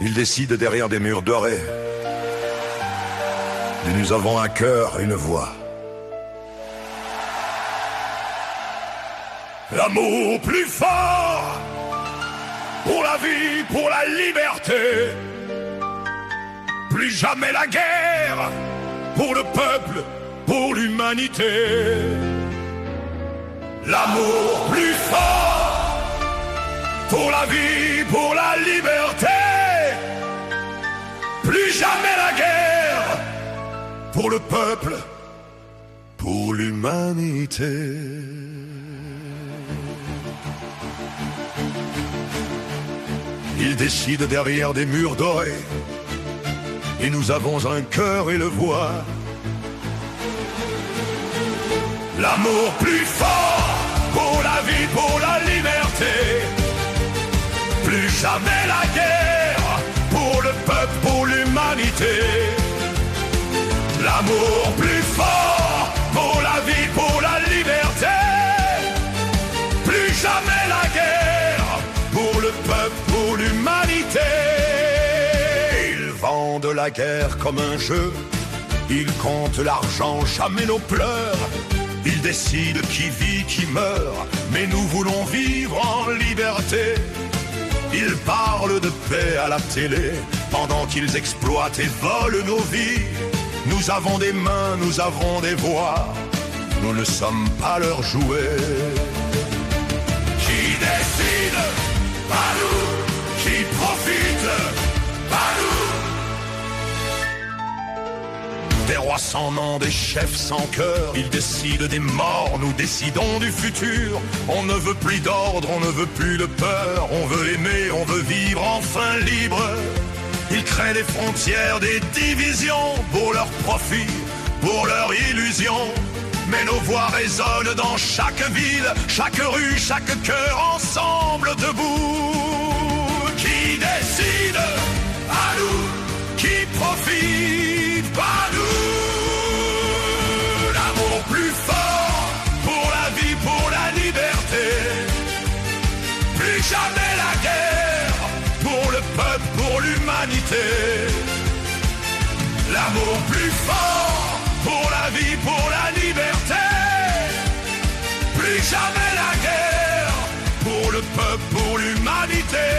Ils décident derrière des murs dorés. Et nous avons un cœur, une voix. L'amour plus fort pour la vie, pour la liberté. Plus jamais la guerre pour le peuple, pour l'humanité. L'amour plus fort pour la vie, pour la liberté. Plus jamais la guerre pour le peuple, pour l'humanité. Ils décident derrière des murs dorés. Et nous avons un cœur et le voix. L'amour plus fort pour la vie, pour la liberté. Plus jamais la guerre pour le peuple, pour l'humanité. L'amour plus fort pour la vie, pour la liberté. Plus jamais la guerre pour le peuple, pour l'humanité. Ils vendent la guerre comme un jeu. Ils comptent l'argent, jamais nos pleurs. Ils décident qui vit, qui meurt. Mais nous voulons vivre en liberté. Ils parlent de paix à la télé pendant qu'ils exploitent et volent nos vies. Nous avons des mains, nous avons des voix. Nous ne sommes pas leurs jouets. Qui décide? Pas nous. Qui profite? Pas nous. Des rois sans nom, des chefs sans cœur. Ils décident des morts, nous décidons du futur. On ne veut plus d'ordre, on ne veut plus de peur. On veut aimer, on veut vivre enfin libre. Ils créent des frontières, des divisions pour leur profit, pour leur illusion. Mais nos voix résonnent dans chaque ville, chaque rue, chaque cœur, ensemble debout. Qui décide? À nous. Qui profite? Pas nous. L'amour plus fort pour la vie, pour la liberté. Plus jamais la guerre pour le peuple, pour l'humanité. L'amour plus fort pour la vie, pour la liberté. Plus jamais la guerre pour le peuple, pour l'humanité.